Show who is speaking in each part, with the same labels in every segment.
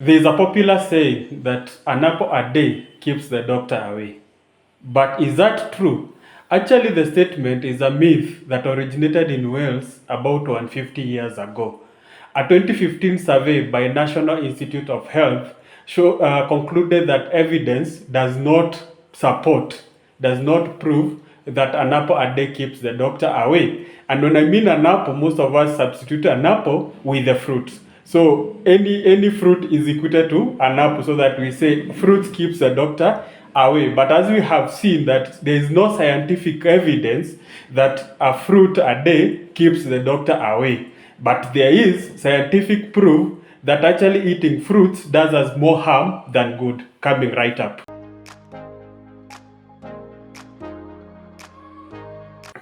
Speaker 1: There's a popular saying that an apple a day keeps the doctor away. But is that true? Actually, the statement is a myth that originated in Wales about 150 years ago. A 2015 survey by National Institute of Health concluded that evidence does not prove that an apple a day keeps the doctor away. And when I mean an apple, most of us substitute an apple with a fruit. So any fruit is equated to an apple, so that we say fruit keeps the doctor away. But as we have seen that there is no scientific evidence that a fruit a day keeps the doctor away. But there is scientific proof that actually eating fruits does us more harm than good. Coming right up.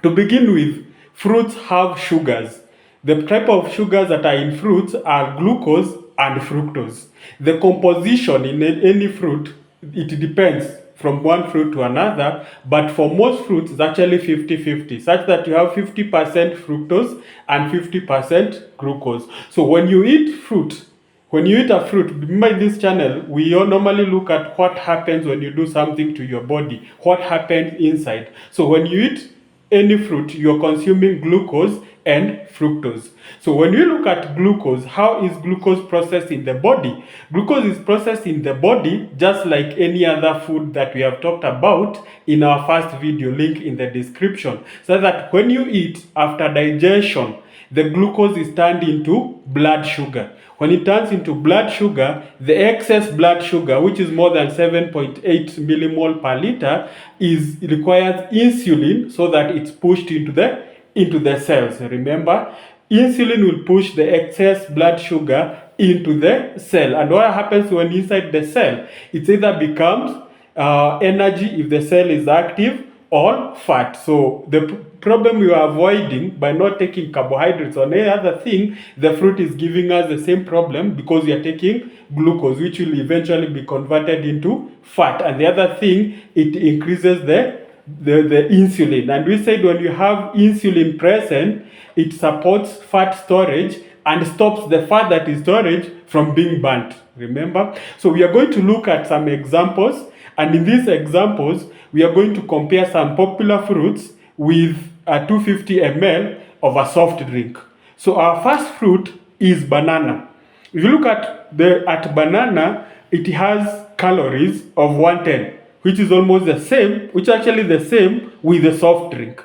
Speaker 1: To begin with, fruits have sugars. The type of sugars that are in fruits are glucose and fructose. The composition in any fruit, it depends from one fruit to another, but for most fruits it's actually 50-50, such that you have 50% fructose and 50% glucose. So when you eat a fruit, remember in this channel, we all normally look at what happens when you do something to your body, what happens inside. So when you eat any fruit, you're consuming glucose and fructose. So when we look at glucose, how is glucose processed in the body? Glucose is processed in the body just like any other food that we have talked about in our first video, link in the description. So that when you eat, after digestion, the glucose is turned into blood sugar. When it turns into blood sugar, the excess blood sugar, which is more than 7.8 millimole per liter, requires insulin so that it's pushed into the cells. Remember, insulin will push the excess blood sugar into the cell. And what happens when inside the cell? It either becomes energy if the cell is active, or fat. So the problem you are avoiding by not taking carbohydrates or any other thing, the fruit is giving us the same problem because we are taking glucose, which will eventually be converted into fat. And the other thing, it increases the insulin. And we said when you have insulin present, it supports fat storage and stops the fat that is storage from being burnt. Remember? So we are going to look at some examples, and in these examples, we are going to compare some popular fruits with a 250 ml of a soft drink. So our first fruit is banana. If you look at banana, it has calories of 110, which is almost the same, which is actually the same with the soft drink.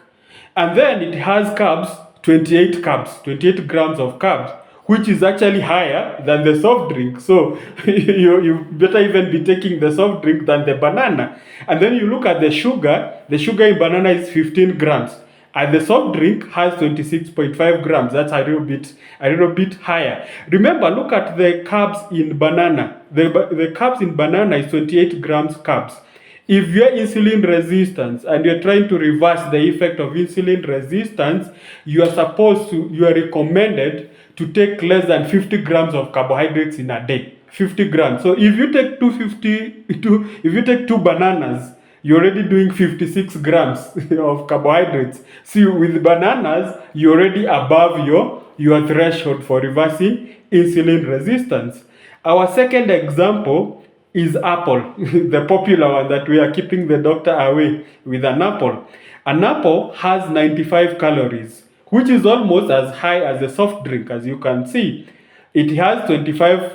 Speaker 1: And then it has carbs, 28 grams of carbs, which is actually higher than the soft drink. So you better even be taking the soft drink than the banana. And then you look at the sugar in banana is 15 grams. And the soft drink has 26.5 grams. That's a little bit higher. Remember, look at the carbs in banana. The carbs in banana is 28 grams carbs. If you're insulin resistant and you're trying to reverse the effect of insulin resistance, you are recommended to take less than 50 grams of carbohydrates in a day. 50 grams. So if you take if you take two bananas, you're already doing 56 grams of carbohydrates. See, with bananas, you're already above your threshold for reversing insulin resistance. Our second example is apple, the popular one that we are keeping the doctor away with an apple. An apple has 95 calories, which is almost as high as a soft drink, as you can see. It has 25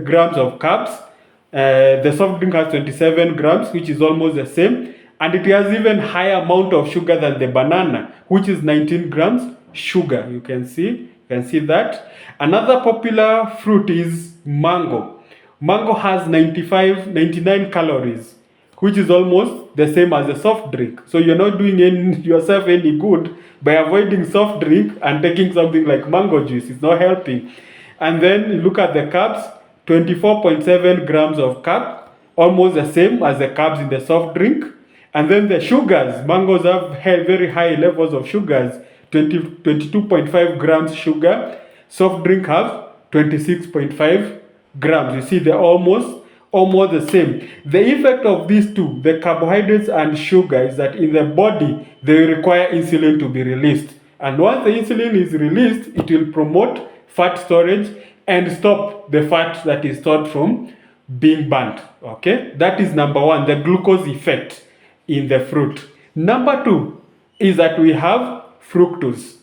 Speaker 1: grams of carbs. The soft drink has 27 grams, which is almost the same. And it has even higher amount of sugar than the banana, which is 19 grams sugar. You can see that. Another popular fruit is mango. Mango has 99 calories, which is almost the same as a soft drink. So you're not doing yourself any good by avoiding soft drink and taking something like mango juice. It's not helping. And then you look at the carbs, 24.7 grams of carb, almost the same as the carbs in the soft drink. And then the sugars, mangoes have very high levels of sugars, 22.5 grams sugar. Soft drink have 26.5 grams. You see, they're almost the same. The effect of these two, the carbohydrates and sugar, is that in the body, they require insulin to be released. And once the insulin is released, it will promote fat storage and stop the fat that is stored from being burnt. Okay, that is number one, the glucose effect in the fruit. Number two is that we have fructose.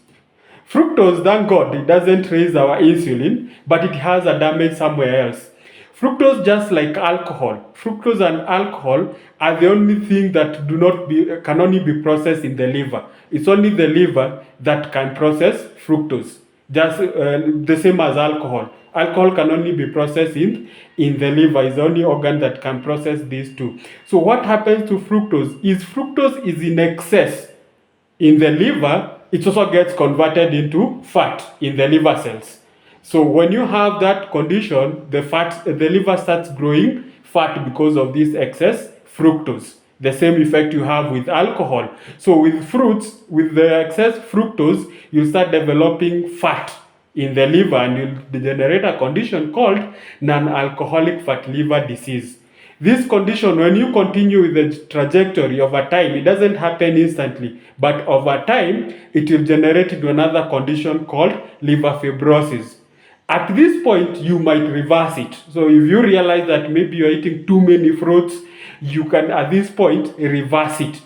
Speaker 1: Fructose, thank God, it doesn't raise our insulin, but it has a damage somewhere else. Fructose, just like alcohol, fructose and alcohol are the only thing that can only be processed in the liver. It's only the liver that can process fructose, just the same as alcohol. Alcohol can only be processed in the liver. It's the only organ that can process these two. So what happens to fructose is in excess in the liver. It also gets converted into fat in the liver cells. So when you have that condition, the liver starts growing fat because of this excess fructose. The same effect you have with alcohol. So with fruits, with the excess fructose, you start developing fat in the liver, and you'll generate a condition called non-alcoholic fatty liver disease. This condition, when you continue with the trajectory over time, it doesn't happen instantly, but over time, it will generate into another condition called liver fibrosis. At this point, you might reverse it. So if you realize that maybe you're eating too many fruits, you can, at this point, reverse it.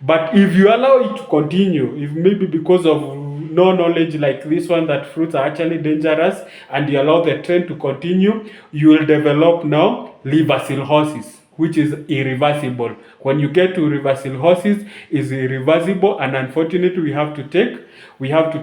Speaker 1: But if you allow it to continue, if maybe because of no knowledge like this one that fruits are actually dangerous, and you allow the trend to continue, you will develop now liver cirrhosis, which is irreversible. When you get to liver cirrhosis, is irreversible, and unfortunately we have to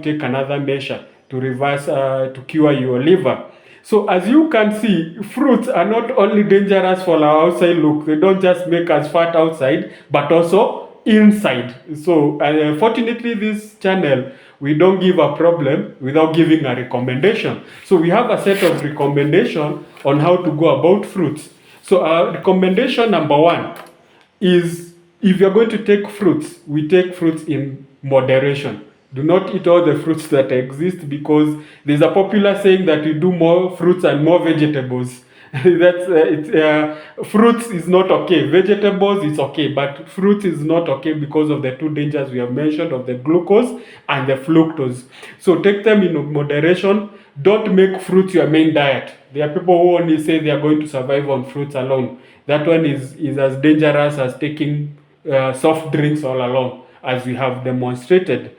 Speaker 1: take another measure to reverse to cure your liver. So as you can see, fruits are not only dangerous for our outside look, they don't just make us fat outside, but also inside. So fortunately, this channel, we don't give a problem without giving a recommendation. So we have a set of recommendation on how to go about fruits. So recommendation number one is, if you're going to take fruits, we take fruits in moderation. Do not eat all the fruits that exist, because there's a popular saying that you do more fruits and more vegetables. Fruits is not okay. Vegetables is okay, but fruits is not okay because of the two dangers we have mentioned of the glucose and the fructose. So take them in moderation. Don't make fruits your main diet. There are people who only say they are going to survive on fruits alone. That one is as dangerous as taking soft drinks all along, as we have demonstrated.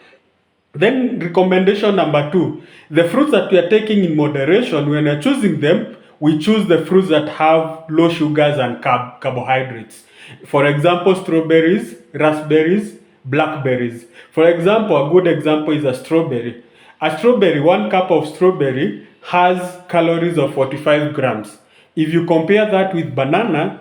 Speaker 1: Then recommendation number two, the fruits that we are taking in moderation, when we are choosing them, we choose the fruits that have low sugars and carbohydrates. For example, strawberries, raspberries, blackberries. For example, a good example is a strawberry. A strawberry, 1 cup of strawberry has calories of 45 grams. If you compare that with banana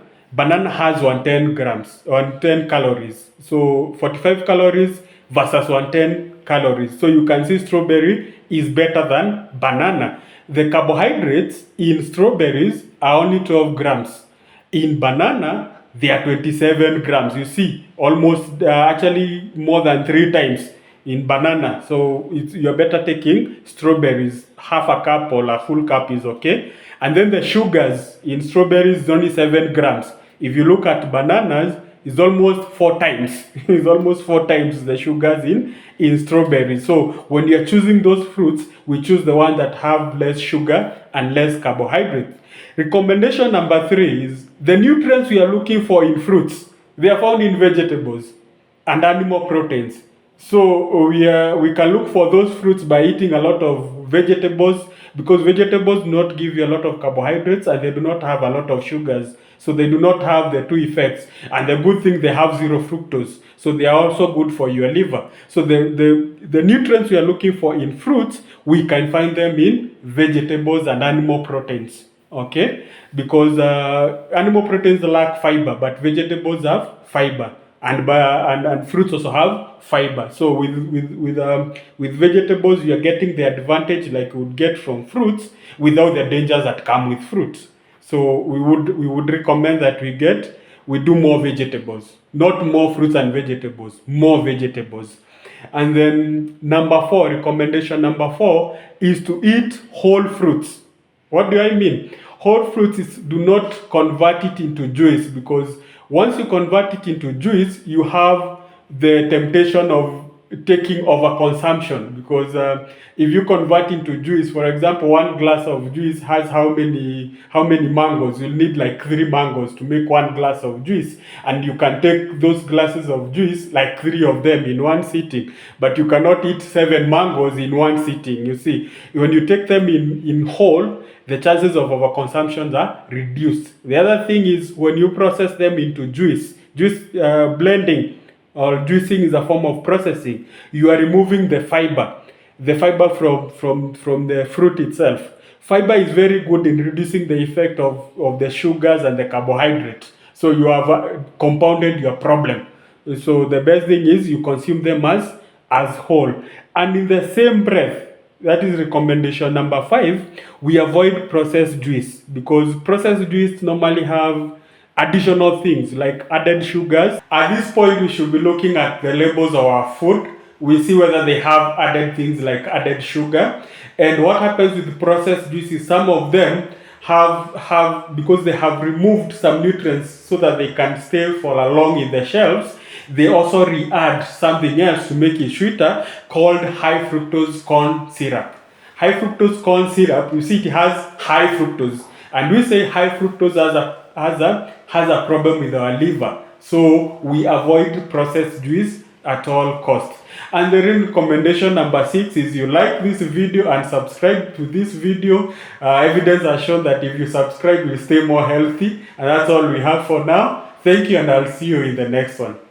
Speaker 1: has 110 grams, 110 calories. So 45 calories versus 110 calories. So you can see strawberry is better than banana. The carbohydrates in strawberries are only 12 grams. In banana, they are 27 grams. You see, almost actually more than 3 times in banana. So you're better taking strawberries. Half a cup or a full cup is okay. And then the sugars in strawberries is only 7 grams. If you look at bananas, it's almost 4 times. It's almost 4 times the sugars in strawberries. So when you're choosing those fruits, we choose the ones that have less sugar and less carbohydrates. Recommendation number 3 is the nutrients we are looking for in fruits, they are found in vegetables and animal proteins. So we can look for those fruits by eating a lot of vegetables, because vegetables do not give you a lot of carbohydrates and they do not have a lot of sugars. So they do not have the two effects. And the good thing, they have zero fructose. So they are also good for your liver. So the nutrients we are looking for in fruits, we can find them in vegetables and animal proteins. Okay? Because animal proteins lack fiber, but vegetables have fiber. And fruits also have fiber. So with vegetables, you are getting the advantage like you would get from fruits without the dangers that come with fruits. So we would recommend that we do more vegetables, not more fruits and vegetables, more vegetables. And then recommendation number 4 is to eat whole fruits. What do I mean? Whole fruits is, do not convert it into juice, because once you convert it into juice, you have the temptation of taking over consumption, because if you convert into juice, for example, one glass of juice has how many mangoes. You'll need like 3 mangoes to make one glass of juice, and you can take those glasses of juice, like 3 of them in one sitting, but you cannot eat 7 mangoes in one sitting. You see, when you take them in whole, the chances of overconsumption are reduced. The other thing is when you process them into juice blending or juicing is a form of processing. You are removing the fiber from the fruit itself. Fiber is very good in reducing the effect of the sugars and the carbohydrate. So you have compounded your problem. So the best thing is you consume them as whole. And in the same breath, that is recommendation number 5, we avoid processed juice, because processed juice normally have additional things like added sugars. At this point, we should be looking at the labels of our food. We see whether they have added things like added sugar. And what happens with processed juices, some of them have because they have removed some nutrients so that they can stay for long in the shelves, they also re-add something else to make it sweeter, called high fructose corn syrup. High fructose corn syrup, you see, it has high fructose, and we say high fructose has a problem with our liver. So we avoid processed juice at all costs. And the recommendation number 6 is you like this video and subscribe to this video. Evidence has shown that if you subscribe, you stay more healthy. And that's all we have for now. Thank you, and I'll see you in the next one.